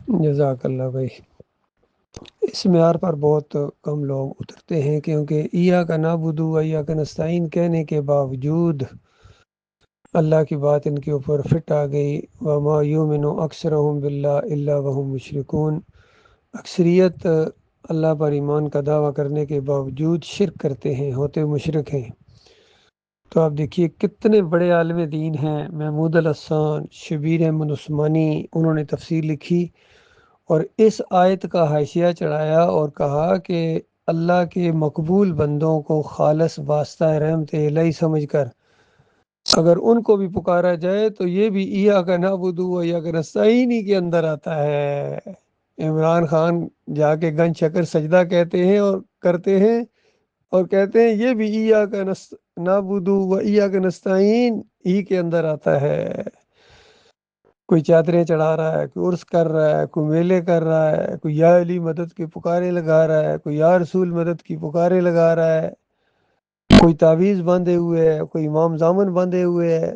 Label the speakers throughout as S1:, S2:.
S1: جزاک اللہ بھائی۔ اس معیار پر بہت کم لوگ اترتے ہیں، کیونکہ ایاک نعبد و ایاک نستعین کہنے کے باوجود اللہ کی بات ان کے اوپر فٹ آ گئی۔ وما یؤمن اکثرهم باللہ الا وهم مشرکون، اکثریت اللہ پر ایمان کا دعویٰ کرنے کے باوجود شرک کرتے ہیں، ہوتے مشرک ہیں۔ تو آپ دیکھیے کتنے بڑے عالم دین ہیں، محمود الحسان، شبیر احمد عثمانی، انہوں نے تفسیر لکھی اور اس آیت کا حاشیہ چڑھایا اور کہا کہ اللہ کے مقبول بندوں کو خالص واسطہ رحمت الہی سمجھ کر اگر ان کو بھی پکارا جائے تو یہ بھی ایاک نعبد و ایاک نستعین ہی کے اندر آتا ہے۔ عمران خان جا کے گن شکر سجدہ کہتے ہیں اور کرتے ہیں اور کہتے ہیں یہ بھی ایاک نعبد و ایاک نستعین ہی کے اندر آتا ہے۔ کوئی چادریں چڑھا رہا ہے، کوئی عرس کر رہا ہے، کوئی میلے کر رہا ہے، کوئی یا علی مدد کی پکارے لگا رہا ہے، کوئی یا رسول مدد کی پکارے لگا رہا ہے، کوئی تعویذ باندھے ہوئے ہے، کوئی امام زامن باندھے ہوئے ہے،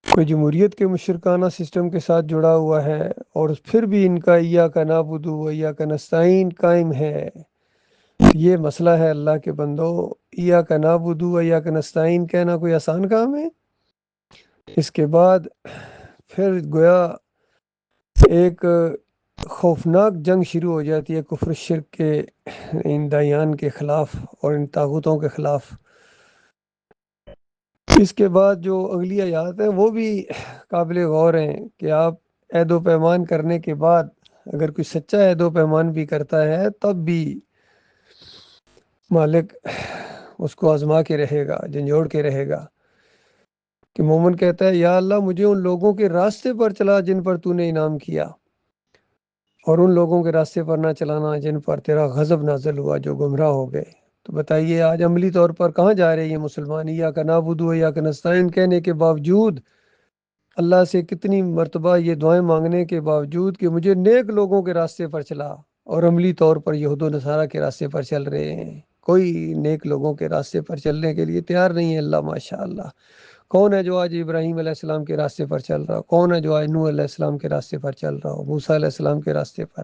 S1: کوئی جمہوریت کے مشرکانہ سسٹم کے ساتھ جڑا ہوا ہے، اور پھر بھی ان کا ایاک نعبد و ایاک نستعین قائم ہے۔ یہ مسئلہ ہے اللہ کے بندو، ایاک نعبد و ایاک نستعین کہنا کوئی آسان کام ہے؟ اس کے بعد پھر گویا ایک خوفناک جنگ شروع ہو جاتی ہے کفر شرک کے ان دایان کے خلاف اور ان طاغوتوں کے خلاف۔ اس کے بعد جو اگلی آیات ہیں وہ بھی قابل غور ہیں کہ آپ عہد و پیمان کرنے کے بعد اگر کوئی سچا عہد و پیمان بھی کرتا ہے تب بھی مالک اس کو آزما کے رہے گا، جھنجھوڑ کے رہے گا۔ کہ مومن کہتا ہے یا اللہ مجھے ان لوگوں کے راستے پر چلا جن پر تو نے انعام کیا، اور ان لوگوں کے راستے پر نہ چلانا جن پر تیرا غضب نازل ہوا، جو گمراہ ہو گئے۔ تو بتائیے آج عملی طور پر کہاں جا رہے ہیں مسلمان؟ ایاک نعبد و ایاک نستعین کہنے کے باوجود، اللہ سے کتنی مرتبہ یہ دعائیں مانگنے کے باوجود کہ مجھے نیک لوگوں کے راستے پر چلا، اور عملی طور پر یہود و نصارہ کے راستے پر چل رہے ہیں۔ کوئی نیک لوگوں کے راستے پر چلنے کے لیے تیار نہیں ہے۔ اللہ ماشاء اللہ، کون ہے جو آج ابراہیم علیہ السلام کے راستے پر چل رہا ہو؟ کون ہے جو آج نوح علیہ السلام کے راستے پر چل رہا ہو، موسیٰ علیہ السلام کے راستے پر،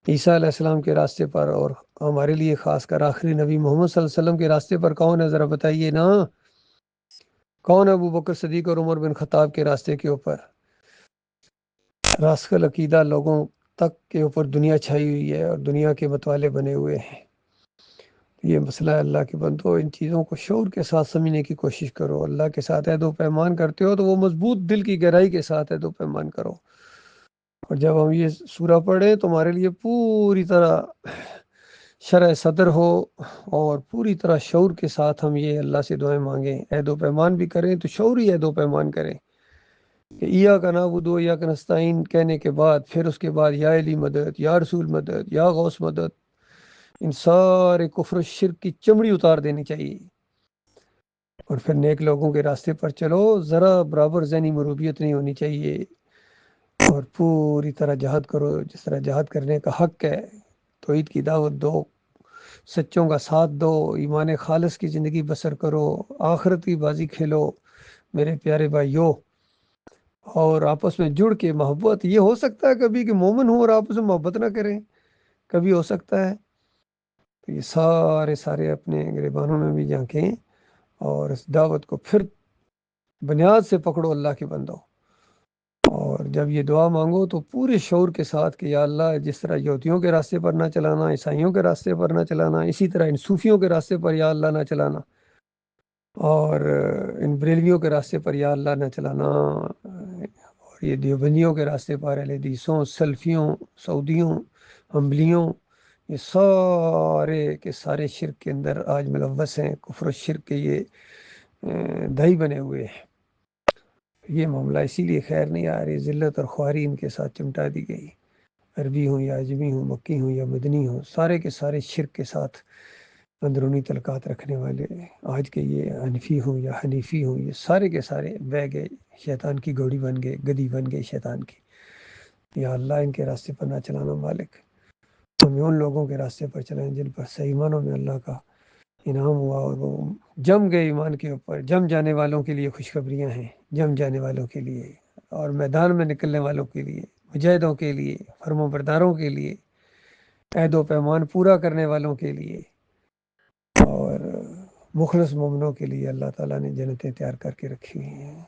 S1: عیسیٰ علیہ السلام کے راستے پر، اور ہمارے لیے خاص کر آخری نبی محمد صلی اللہ علیہ وسلم کے راستے پر کون ہے؟ ذرا بتائیے نا، کون ہے ابو بکر صدیق اور عمر بن خطاب کے راستے کے اوپر؟ راسخ العقیدہ لوگوں تک کے اوپر دنیا چھائی ہوئی ہے اور دنیا کے متوالے بنے ہوئے ہیں۔ یہ مسئلہ ہے اللہ کے بندو، ان چیزوں کو شعور کے ساتھ سمجھنے کی کوشش کرو۔ اللہ کے ساتھ عہد و پیمان کرتے ہو تو وہ مضبوط دل کی گہرائی کے ساتھ عہد و پیمان کرو، اور جب ہم یہ سورہ پڑھیں تو ہمارے لیے پوری طرح شرح صدر ہو اور پوری طرح شعور کے ساتھ ہم یہ اللہ سے دعائیں مانگیں، عہد و پیمان بھی کریں تو شعوری عہد و پیمان کریں کہ ایاک نعبد و ایاک نستعین کہنے کے بعد پھر اس کے بعد یا علی مدد، یا رسول مدد، یا غوث مدد، ان سارے کفر و شرک کی چمڑی اتار دینی چاہیے، اور پھر نیک لوگوں کے راستے پر چلو۔ ذرا برابر ذہنی مروبیت نہیں ہونی چاہیے، اور پوری طرح جہاد کرو جس طرح جہاد کرنے کا حق ہے۔ توحید کی دعوت دو، سچوں کا ساتھ دو، ایمان خالص کی زندگی بسر کرو، آخرت کی بازی کھیلو میرے پیارے بھائیوں، اور آپس میں جڑ کے محبت۔ یہ ہو سکتا ہے کبھی کہ مومن ہوں اور آپس میں محبت نہ کریں، کبھی ہو سکتا ہے۔ تو یہ سارے اپنے گریبانوں میں بھی جھانکیں اور اس دعوت کو پھر بنیاد سے پکڑو اللہ کے بندو، اور جب یہ دعا مانگو تو پورے شعور کے ساتھ کہ یا اللہ جس طرح یہودیوں کے راستے پر نہ چلانا، عیسائیوں کے راستے پر نہ چلانا، اسی طرح ان صوفیوں کے راستے پر یا اللہ نہ چلانا، اور ان بریلویوں کے راستے پر یا اللہ نہ چلانا، اور یہ دیوبندیوں کے راستے پر، اہل حدیثوں، سلفیوں، سعودیوں، حنبلیوں، یہ سارے کے سارے شرک کے اندر آج ملوث ہیں، کفر و شرک کے یہ دہی بنے ہوئے ہیں۔ یہ معاملہ اسی لیے خیر نہیں آ رہی، ذلت اور خواری ان کے ساتھ چمٹا دی گئی۔ عربی ہوں یا عجمی ہوں، مکی ہوں یا مدنی ہوں، سارے کے سارے شرک کے ساتھ اندرونی تعلقات رکھنے والے آج کے یہ حنفی ہوں یا حنیفی ہوں، یہ سارے کے سارے بہ گئے، شیطان کی گھوڑی بن گئے، گدی بن گئے شیطان کی۔ یا اللہ ان کے راستے پر نہ چلانا مالک، ہمیں ان لوگوں کے راستے پر چلائیں جن پر صحیح معنوں میں اللہ کا انعام ہوا، اور وہ جم گئے ایمان کے اوپر۔ جم جانے والوں کے لیے خوشخبریاں ہیں، جم جانے والوں کے لیے اور میدان میں نکلنے والوں کے لیے مجاہدوں کے لیے، فرما برداروں کے لیے، عہد و پیمان پورا کرنے والوں کے لیے اور مخلص مومنوں کے لیے اللہ تعالیٰ نے جنتیں تیار کر کے رکھی ہوئی ہیں۔